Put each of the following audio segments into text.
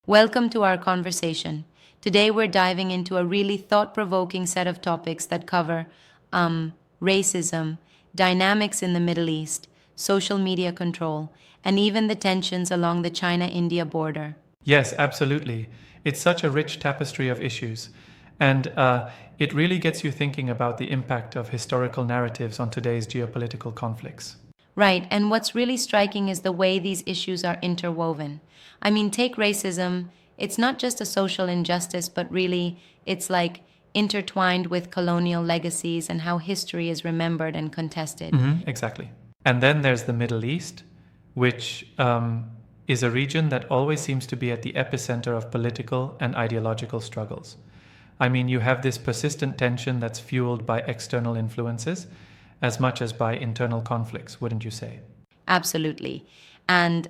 Welcome to our conversation. Today we're diving into a really thought provoking set of topics that cover racism, dynamics in the Middle East, social media control, and even the tensions along the China India border. Yes, absolutely. It's such a rich tapestry of issues. And it really gets you thinking about the impact of historical narratives on today's geopolitical conflicts. Right, and what's really striking is the way these issues are interwoven. I mean, take racism, it's not just a social injustice, but really it's like intertwined with colonial legacies and how history is remembered and contested. Exactly. And then there's the Middle East, which is a region that always seems to be at the epicenter of political and ideological struggles. I mean, you have this persistent tension that's fueled by external influences as much as by internal conflicts, wouldn't you say? Absolutely. And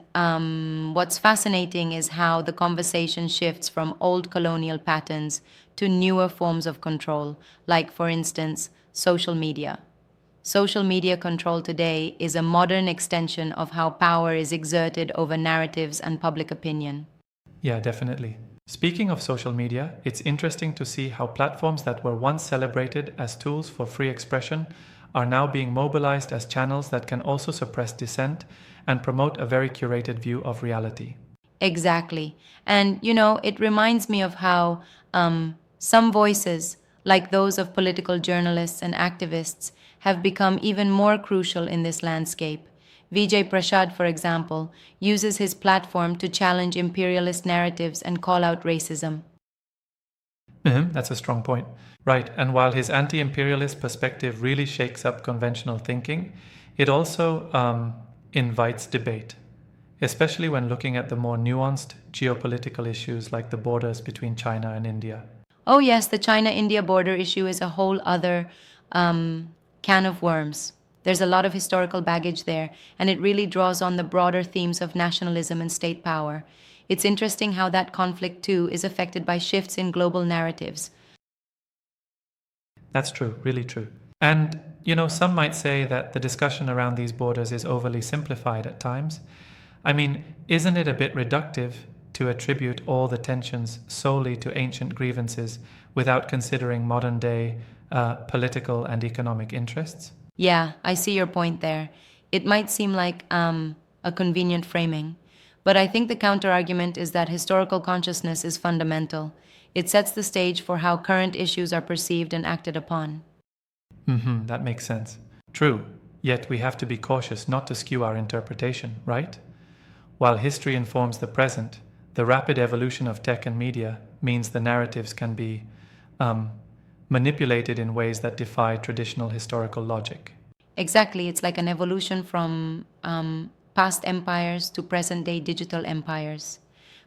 what's fascinating is how the conversation shifts from old colonial patterns to newer forms of control, like, for instance, social media. Social media control today is a modern extension of how power is exerted over narratives and public opinion. Yeah, definitely. Speaking of social media, it's interesting to see how platforms that were once celebrated as tools for free expression are now being mobilized as channels that can also suppress dissent and promote a very curated view of reality. Exactly. And, it reminds me of how some voices, like those of political journalists and activists, have become even more crucial in this landscape. Vijay Prashad, for example, uses his platform to challenge imperialist narratives and call out racism. That's a strong point. Right, and while his anti imperialist perspective really shakes up conventional thinking, it also invites debate, especially when looking at the more nuanced geopolitical issues like the borders between China and India. Oh, yes, the China India border issue is a whole other can of worms. There's a lot of historical baggage there, and it really draws on the broader themes of nationalism and state power. It's interesting how that conflict, too, is affected by shifts in global narratives. That's true, really true. And, some might say that the discussion around these borders is overly simplified at times. I mean, isn't it a bit reductive to attribute all the tensions solely to ancient grievances without considering modern day political and economic interests? Yeah, I see your point there. It might seem like a convenient framing, but I think the counterargument is that historical consciousness is fundamental. It sets the stage for how current issues are perceived and acted upon. That makes sense. True, yet we have to be cautious not to skew our interpretation, right? While history informs the present, the rapid evolution of tech and media means the narratives can be manipulated in ways that defy traditional historical logic. Exactly, it's like an evolution from past empires to present day digital empires.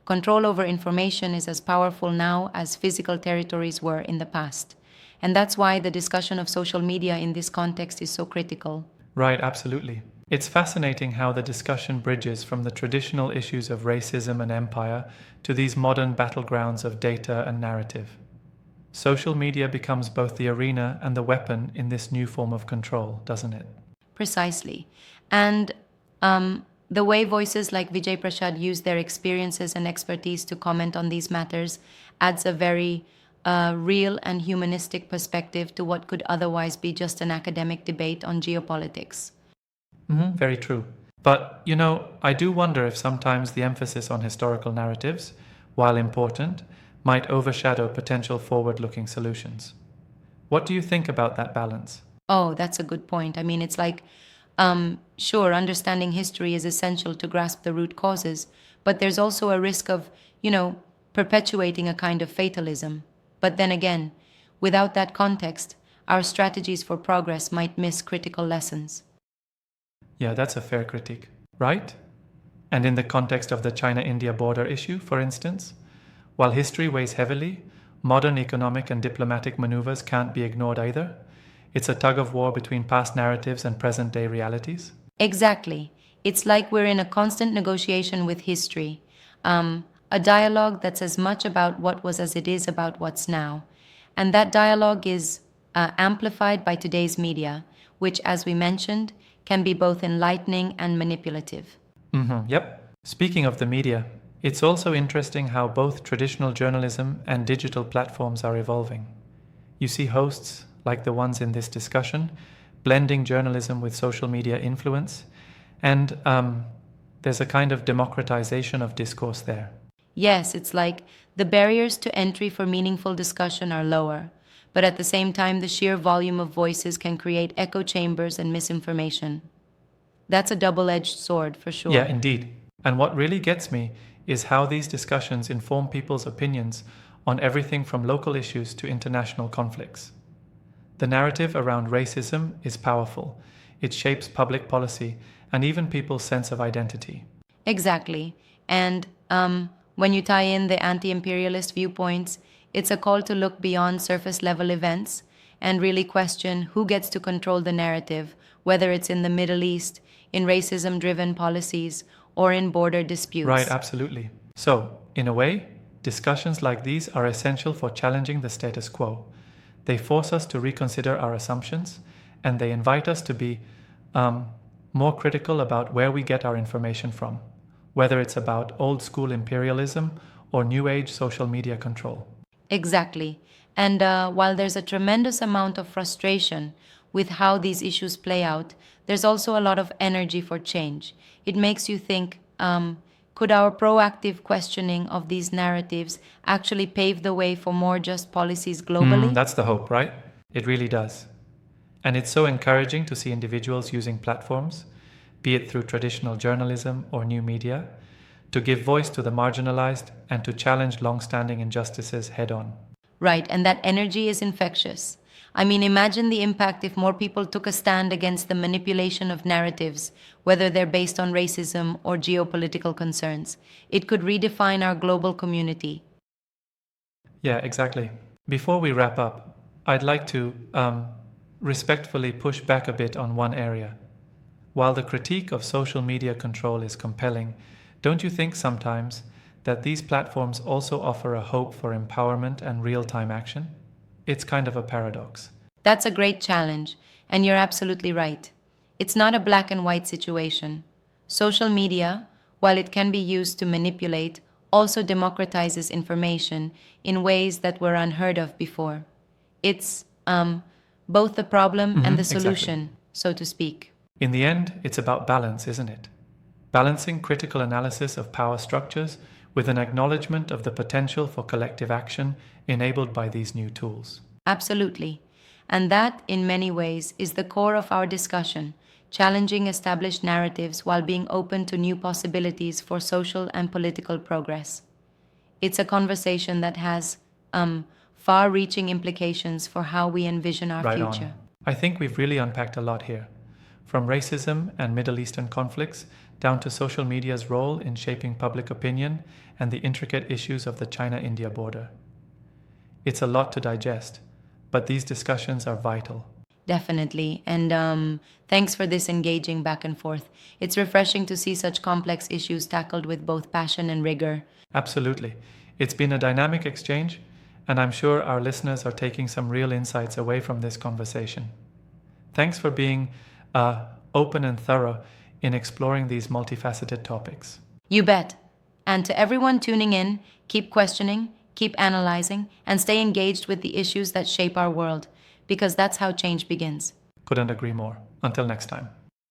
Control over information is as powerful now as physical territories were in the past. And that's why the discussion of social media in this context is so critical. Right, absolutely. It's fascinating how the discussion bridges from the traditional issues of racism and empire to these modern battlegrounds of data and narrative. Social media becomes both the arena and the weapon in this new form of control, doesn't it? Precisely. And the way voices like Vijay Prashad use their experiences and expertise to comment on these matters adds a very real and humanistic perspective to what could otherwise be just an academic debate on geopolitics. Very true. But, I do wonder if sometimes the emphasis on historical narratives, while important, might overshadow potential forward looking solutions. What do you think about that balance? Oh, that's a good point. I mean, it's like, sure, understanding history is essential to grasp the root causes, but there's also a risk of, perpetuating a kind of fatalism. But then again, without that context, our strategies for progress might miss critical lessons. Yeah, that's a fair critique, right? And in the context of the China India border issue, for instance, while history weighs heavily, modern economic and diplomatic maneuvers can't be ignored either. It's a tug of war between past narratives and present day realities. Exactly. It's like we're in a constant negotiation with history, a dialogue that's as much about what was as it is about what's now. And that dialogue is amplified by today's media, which, as we mentioned, can be both enlightening and manipulative. Yep. Speaking of the media, It's also interesting how both traditional journalism and digital platforms are evolving. You see hosts, like the ones in this discussion, blending journalism with social media influence, and there's a kind of democratization of discourse there. Yes, it's like the barriers to entry for meaningful discussion are lower, but at the same time, the sheer volume of voices can create echo chambers and misinformation. That's a double edged sword for Yeah, sure. indeed. And what really gets me is how these discussions inform people's opinions on everything from local issues to international conflicts. The narrative around racism is powerful. It shapes public policy and even people's sense of identity. Exactly. And when you tie in the anti imperialist viewpoints, it's a call to look beyond surface level events and really question who gets to control the narrative, whether it's in the Middle East, in racism driven policies, or in border Right, disputes. absolutely. So, in a way, discussions like these are essential for challenging the status quo. They force us to reconsider our assumptions and they invite us to be um, more critical about where we get our information from, whether it's about old school imperialism or new age social media control. Exactly. And while there's a tremendous amount of frustration with how these issues play out, there's also a lot of energy for change. It makes you think, could our proactive questioning of these narratives actually pave the way for more just policies globally? That's the hope, right? It really does. And it's so encouraging to see individuals using platforms, be it through traditional journalism or new media, to give voice to the marginalized and to challenge long standing injustices head on. Right, and that energy is infectious. I mean, imagine the impact if more people took a stand against the manipulation of narratives, whether they're based on racism or geopolitical concerns. It could redefine our global community. Yeah, exactly. Before we wrap up, I'd like to respectfully push back a bit on one area. While the critique of social media control is compelling, don't you think sometimes that these platforms also offer a hope for empowerment and real time action? It's kind of a paradox. That's a great challenge, and you're absolutely right. It's not a black and white situation. Social media, while it can be used to manipulate, also democratizes information in ways that were unheard of before. It's both the problem and the Exactly. solution, so to speak. In the end, it's about balance, isn't it? Balancing critical analysis of power structures with an acknowledgement of the potential for collective action enabled by these new tools. Absolutely. And that, in many ways, is the core of our discussion, challenging established narratives while being open to new possibilities for social and political progress. It's a conversation that has far reaching implications for how we envision our Right future. on. I think we've really unpacked a lot here. From racism and Middle Eastern conflicts down to social media's role in shaping public opinion and the intricate issues of the China India border. It's a lot to digest, but these discussions are vital. Definitely. And thanks for this engaging back and forth. It's refreshing to see such complex issues tackled with both passion and rigor. Absolutely. It's been a dynamic exchange, and I'm sure our listeners are taking some real insights away from this conversation. Thanks for being open and thorough in exploring these multifaceted topics. You bet. And to everyone tuning in, keep questioning, keep analyzing, and stay engaged with the issues that shape our world, because that's how change begins. Couldn't agree more. Until next time.